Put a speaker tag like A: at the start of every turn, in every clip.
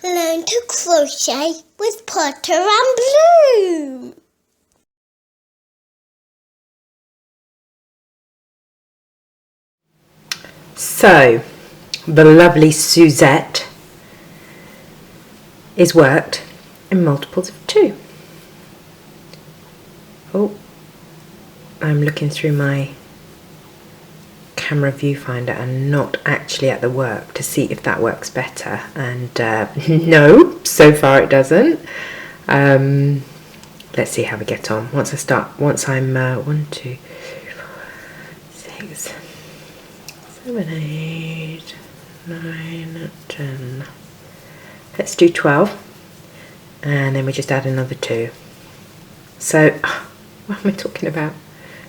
A: Learn to crochet with Potter and Bloom.
B: So, the lovely Suzette is worked in multiples of 2. Oh, I'm looking through my camera viewfinder and not actually at the work to see if that works better, and no, so far it doesn't. Let's see how we get on once I'm 1, 2, 3, 4, 6, 7, 8, 9, 10. Let's do 12, and then we just add another 2. So what am I talking about?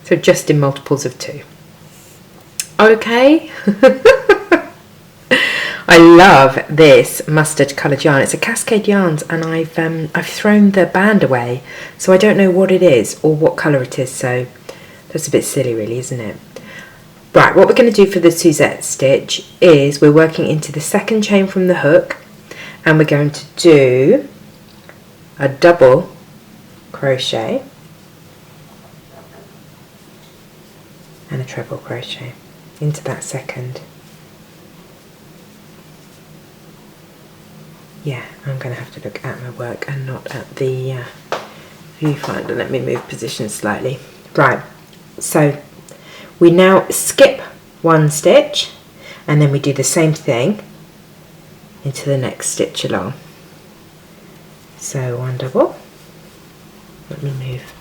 B: So just in multiples of 2. Okay. I love this mustard coloured yarn. It's a Cascade Yarns, and I've thrown the band away, so I don't know what it is or what colour it is, so that's a bit silly really, isn't it? Right, what we're going to do for the Suzette stitch is we're working into the second chain from the hook, and we're going to do a double crochet and a treble crochet into that second. Yeah, I'm going to have to look at my work and not at the viewfinder. Let me move position slightly. Right, so we now skip 1 stitch, and then we do the same thing into the next stitch along. So 1 double. Let me move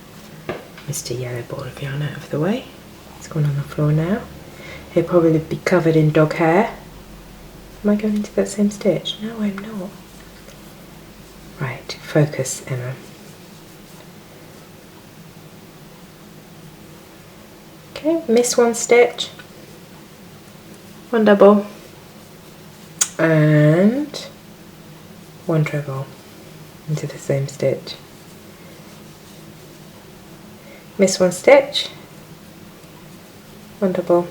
B: Mr. Yellow ball of yarn out of the way. It's gone on the floor now. He'll probably be covered in dog hair. Am I going into that same stitch? No, I'm not. Right, focus, Emma. Okay, miss 1 stitch, 1 double, and 1 treble into the same stitch. Miss 1 stitch, 1 double,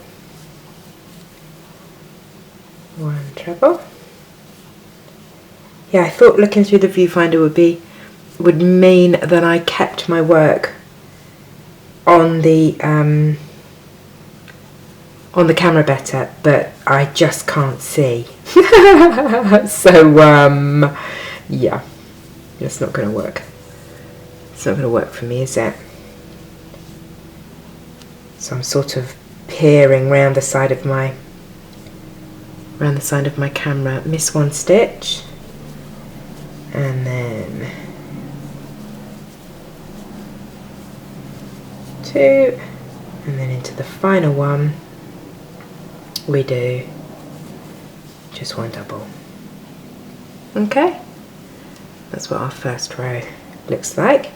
B: 1 treble. Yeah, I thought looking through the viewfinder would mean that I kept my work on the camera better, but I just can't see. So yeah, it's not going to work. It's not going to work for me, is it? So I'm sort of peering round the side of my camera. Miss 1 stitch, and then 2, and then into the final one we do just 1 double. Okay, that's what our first row looks like.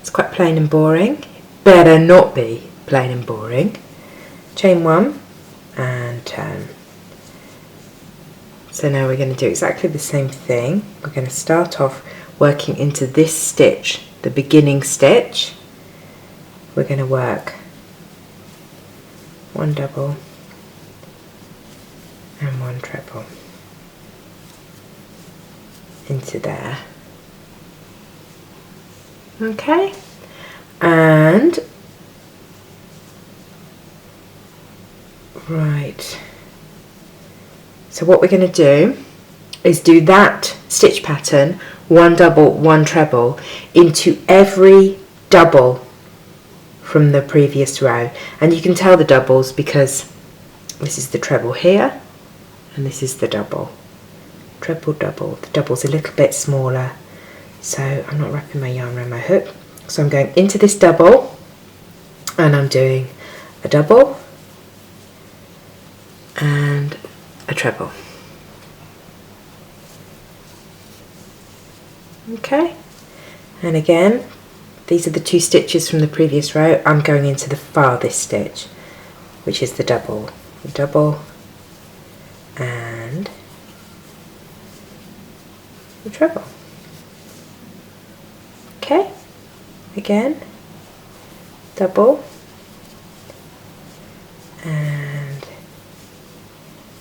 B: It's quite plain and boring. Better not be plain and boring. Chain 1 and turn. So now we're going to do exactly the same thing. We're going to start off working into this stitch, the beginning stitch. We're going to work 1 double and 1 treble into there. Okay, and right, so what we're going to do is do that stitch pattern, 1 double, 1 treble, into every double from the previous row. And you can tell the doubles because this is the treble here and this is the double. Treble, double. The double's a little bit smaller, so I'm not wrapping my yarn around my hook. So I'm going into this double and I'm doing a double and a treble. Okay, and again, these are the 2 stitches from the previous row. I'm going into the farthest stitch, which is the double and the treble. Okay, again, double and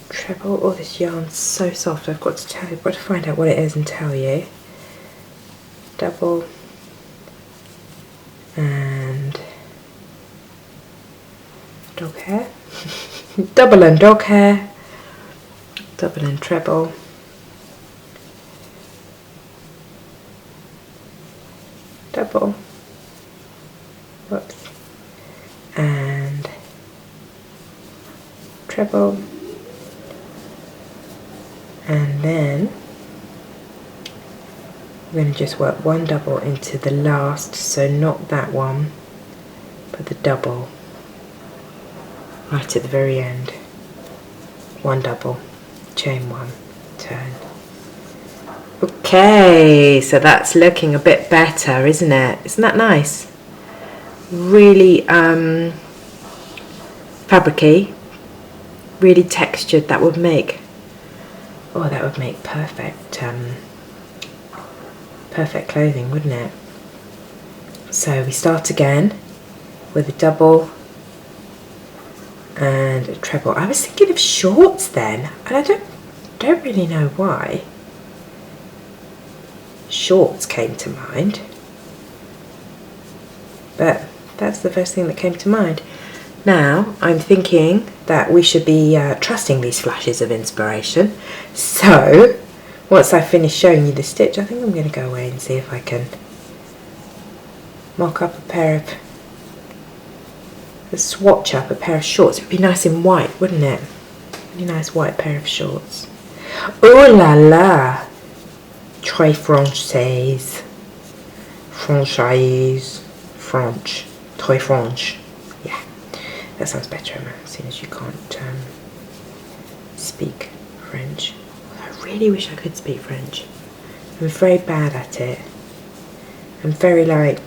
B: treble. treble. Oh, this yarn's so soft. I've got to find out what it is and tell you. Double and dog hair. Double and dog hair. Double and treble. Double. Whoops. And treble. And then we're going to just work one double into the last, so not that one, but the double right at the very end. One double, chain one, turn. Okay, so that's looking a bit better, isn't it? Isn't that nice? Really fabricy, really textured. That would make, oh, that would make perfect perfect clothing, wouldn't it? So we start again with a double and a treble. I was thinking of shorts then, and I don't really know why. Shorts came to mind, but that's the first thing that came to mind. Now I'm thinking that we should be trusting these flashes of inspiration. So once I've finished showing you the stitch, I think I'm going to go away and see if I can mock up a pair of, swatch up a pair of shorts. It would be nice in white, wouldn't it? Really nice white pair of shorts. Oh la la! Très française. Franchise. French. Très French. Yeah, that sounds better, Emma, as soon as you can't speak French. I really wish I could speak French. I'm very bad at it. I'm very like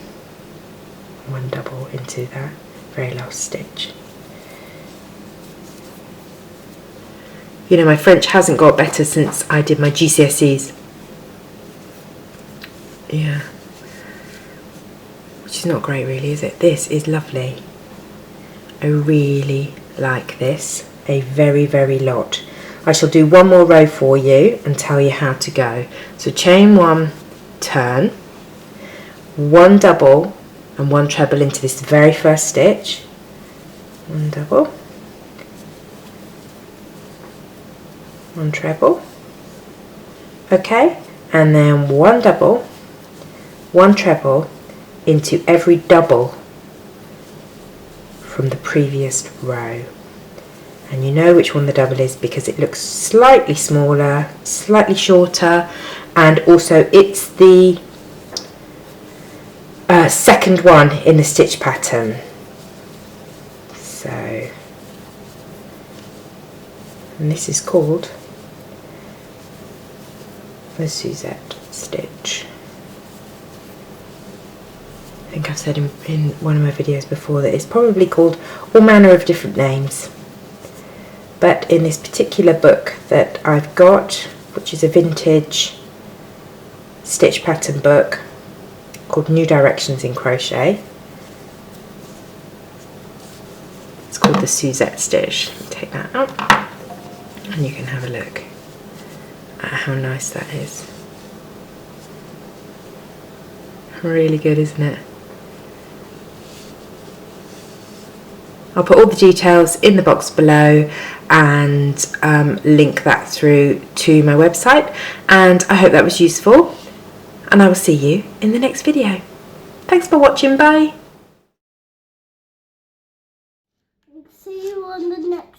B: one double into that very last stitch. You know, my French hasn't got better since I did my GCSEs. Yeah. Which is not great really, is it? This is lovely. I really like this a very, very lot. I shall do one more row for you and tell you how to go. So chain one, turn, one double and one treble into this very first stitch. One double, one treble. Okay, and then one double, one treble into every double from the previous row. And you know which one the double is because it looks slightly smaller, slightly shorter, and also it's the second one in the stitch pattern. So, and this is called the Suzette stitch. I think I've said in one of my videos before that it's probably called all manner of different names. But in this particular book that I've got, which is a vintage stitch pattern book called New Directions in Crochet, it's called the Suzette stitch. Take that out and you can have a look at how nice that is. Really good, isn't it? I'll put all the details in the box below and link that through to my website, and I hope that was useful, and I will see you in the next video. Thanks for watching, bye!
A: See you on the next